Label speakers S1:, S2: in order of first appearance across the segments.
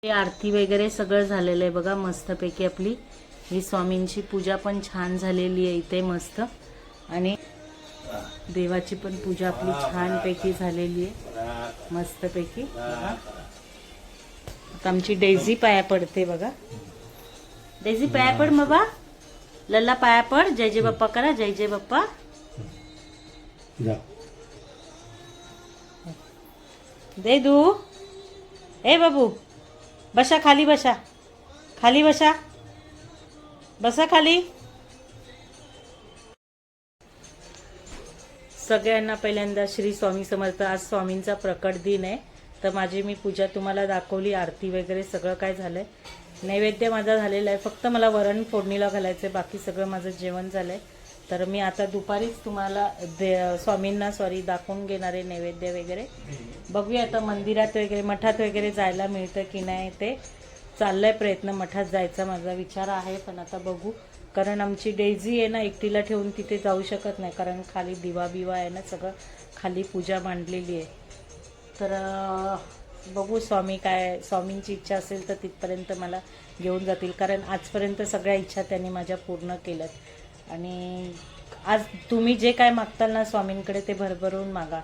S1: आरती वगैरे सगळं झालेलं आहे बघा, मस्तपैकी आपली ही स्वामींची पूजा पण छान झालेली आहे इथे मस्त. आणि देवाची पण पूजा आपली छानपैकी झालेली आहे मस्तपैकी. आता आमची डेझी पाया पडते बघा. डेझी पाया पड बाबा, लल्ला पाया पड, जय जय बाप्पा करा, जय जय बाप्पा. दे दू. ए बाबू बसा खाली, बसा खाली, बसा बसा खाली. सगळ्यांना पहिल्यांदा श्री स्वामी समर्थ. आज स्वामींचा प्रकट दिन आहे, तर माझी मी पूजा तुम्हाला दाखवली, आरती वगैरे सगळं काय झालंय. नैवेद्य माझा झालेला आहे, फक्त मला वरण फोडणीला घालायचं आहे, बाकी सगळं माझं जेवण झालंय. तर मी आता दुपारीच तुम्हाला स्वामींना दाखवून घेणार आहे नैवेद्य वगैरे. बघूया आता मंदिरात वगैरे मठात वगैरे जायला मिळतं की नाही, ते चाललाय प्रयत्न, मठात जायचा माझा विचार आहे. पण आता बघू, कारण आमची डेझी आहे ना, एकटीला ठेवून तिथे जाऊ शकत नाही, कारण खाली दिवा बिवा आहे ना, सगळं खाली पूजा मांडलेली आहे. तर बघू, स्वामींची इच्छा असेल तर तिथपर्यंत मला घेऊन जातील, कारण आजपर्यंत सगळ्या इच्छा त्यांनी माझ्या पूर्ण केल्यात. आणि आज तुम्ही जे काय मागताल ना स्वामींकडे, ते भरभरून मागा.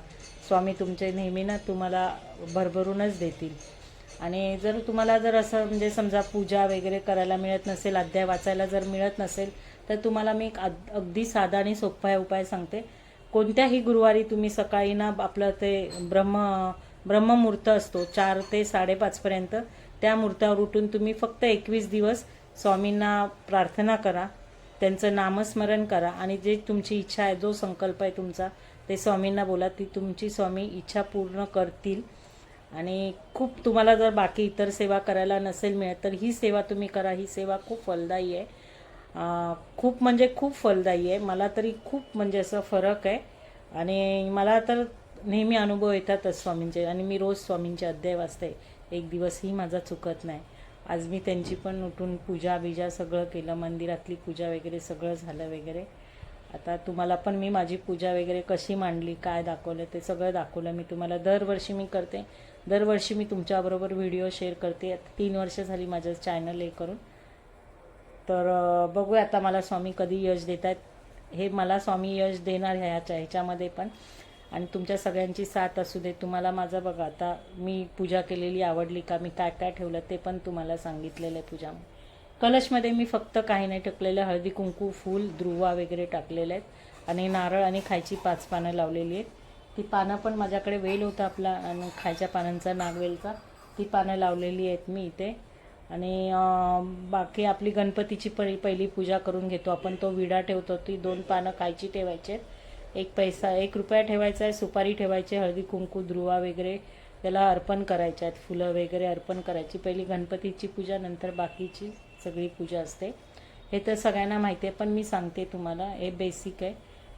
S1: स्वामी तुमचे नेहमी ना तुम्हाला भरभरूनच देतील. आणि जर तुम्हाला जर असं म्हणजे समजा पूजा वगैरे करायला मिळत नसेल, अध्याय वाचायला जर मिळत नसेल, तर तुम्हाला मी एक अगदी साधा आणि सोपा उपाय सांगते. कोणत्याही गुरुवारी तुम्ही सकाळी ना आपलं ते ब्रह्ममुहूर्त असतो 4 ते 5:30 पर्यंत, त्या मुहूर्तावर उठून तुम्ही फक्त 21 दिवस स्वामींना प्रार्थना करा, त्यांचं नामस्मरण करा, आणि जे तुमची इच्छा आहे, जो संकल्प आहे तुमचा, ते स्वामींना बोला, ती तुमची स्वामी इच्छा पूर्ण करतील. आणि खूप तुम्हाला जर बाकी इतर सेवा करायला नसेल मिळत, तर ही सेवा तुम्ही करा. ही सेवा खूप फलदायी आहे, खूप म्हणजे खूप फलदायी आहे. मला तरी खूप म्हणजे असं फरक आहे, आणि मला तर नेहमी अनुभव येतातच स्वामींचे. आणि मी रोज स्वामींचे अध्याय वाचते, एक दिवसही माझा चुकत नाही. आज मी त्यांची पण उठून पूजा बिजा सगळं केलं, मंदिरातली पूजा वगैरे सगळं झालं वगैरे. आता तुम्हाला पण मी माझी पूजा वगैरे कशी मांडली, काय दाखवलं, ते सगळं दाखवलं मी तुम्हाला. दरवर्षी मी करते, दरवर्षी मी तुमच्याबरोबर व्हिडिओ शेअर करते. आता 3 वर्ष झाली माझं चॅनल हे करून. तर बघूया आता मला स्वामी कधी यश देत आहेत. हे मला स्वामी यश देणार ह्याच्यामध्ये पण, आणि तुमच्या सगळ्यांची साथ असू दे. तुम्हाला माझं बघा, आता मी पूजा केलेली आवडली का, मी काय काय ठेवलं ते पण तुम्हाला सांगितलेलं आहे. पूजा कलशमध्ये मी फक्त काही नाही टाकलेलं, हळदी कुंकू फूल द्रुवा वगैरे टाकलेले आहेत, आणि नारळ आणि खायची 5 पानं लावलेली आहेत. ती पानं पण माझ्याकडे वेल होता आपला, आणि खायच्या पानांचा नागवेलचा, ती पानं लावलेली आहेत मी इथे. आणि बाकी आपली गणपतीची पहिली पूजा करून घेतो आपण. तो विडा ठेवतो, ती 2 पानं खायची ठेवायची आहेत, 1 रुपया ठेवायचा आहे, सुपारी ठेवायची, हळदी कुंकू द्रुवा वगैरे त्याला अर्पण करायचे आहेत, फुलं वगैरे अर्पण करायची. पहिली गणपतीची पूजा, नंतर बाकीची सगळी पूजा असते. हे तर सगळ्यांना माहिती आहे, पण मी सांगते तुम्हाला, हे बेसिक आहे.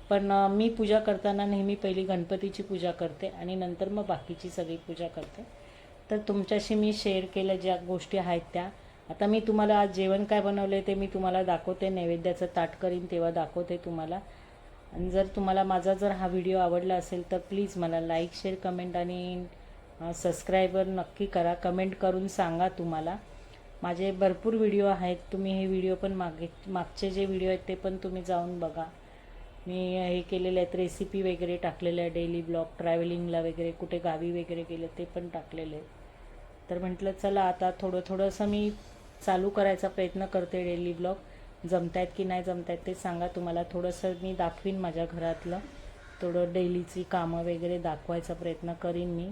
S1: पण मी पूजा करताना नेहमी पहिली गणपतीची पूजा करते, आणि नंतर मग बाकीची सगळी पूजा करते. तर तुमच्याशी मी शेअर केल्या ज्या गोष्टी आहेत त्या. आता मी तुम्हाला आज जेवण काय बनवले ते मी तुम्हाला दाखवते, नैवेद्याचं ताट करीन तेव्हा दाखवते तुम्हाला. आणि जर तुम्हाला माझा जर हा व्हिडिओ आवडला असेल तर प्लीज मला लाईक, शेअर, कमेंट आणि सबस्क्राईबर नक्की करा. कमेंट करून सांगा. तुम्हाला माझे भरपूर व्हिडिओ आहेत, तुम्ही हे व्हिडिओ पण मागचे जे व्हिडिओ आहेत ते पण तुम्ही जाऊन बघा. मी हे केलेले आहेत, रेसिपी वगैरे टाकलेलं आहे, डेली ब्लॉग, ट्रॅव्हलिंगला वगैरे कुठे गावी वगैरे गेले ते पण टाकलेले आहेत. तर म्हटलं चला आता थोडंसं मी चालू करायचा प्रयत्न करते डेली ब्लॉग. जमतायत की नाही जमतायत ते सांगा. तुम्हाला थोडंसं मी दाखवीन माझ्या घरातलं, थोडं डेलीची कामं वगैरे दाखवायचा प्रयत्न करीन मी.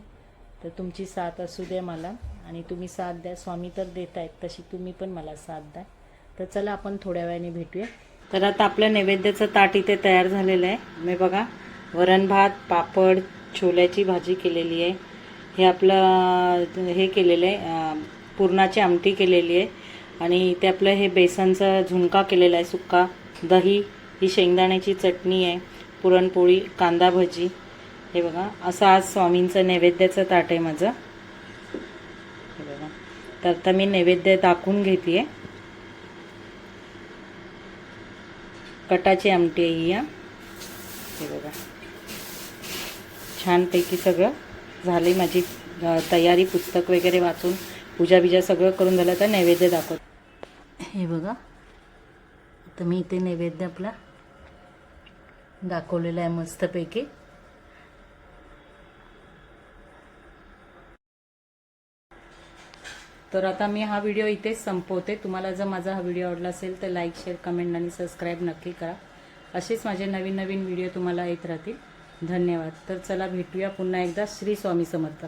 S1: तर तुमची साथ असू द्या मला, आणि तुम्ही साथ द्या. स्वामी तर देत आहेत, तशी तुम्ही पण मला साथ द्या. तर चला आपण थोड्या वेळाने भेटूया. तर आता आपलं नैवेद्याचं ताट इथे तयार झालेलं आहे. मी बघा, वरण भात, पापड, छोल्याची भाजी केलेली आहे, हे आपलं हे केलेलं आहे, पुरणाची आमटी केलेली आहे, आणि इथे आपलं हे बेसनचा झुणका केलेला आहे सुक्का, दही, ही शेंगदाण्याची चटणी आहे, पुरणपोळी, कांदा भजी. हे बघा, असं आज स्वामींचं नैवेद्याचं ताट आहे माझं. हे बघा, तर आता मी नैवेद्य दाखवून घेते. कटाची आमटी आहे ही. हे बघा, छानपैकी सगळं झाली माझी तयारी. पुस्तक वगैरे वाचून पूजा बिजा सगळं करून झालं तर नैवेद्य दाखवत. हे बघा, तर मी इथे नैवेद्य आपला दाखवलेला आहे मस्तपैकी. तर आता मी हा व्हिडिओ इथेच संपवते. तुम्हाला जर माझा हा व्हिडिओ आवडला असेल तर लाईक, शेअर, कमेंट आणि सबस्क्राईब नक्की करा. असेच माझे नवीन नवीन व्हिडिओ तुम्हाला येत राहतील. धन्यवाद. तर चला भेटूया पुन्हा एकदा. श्री स्वामी समर्थ.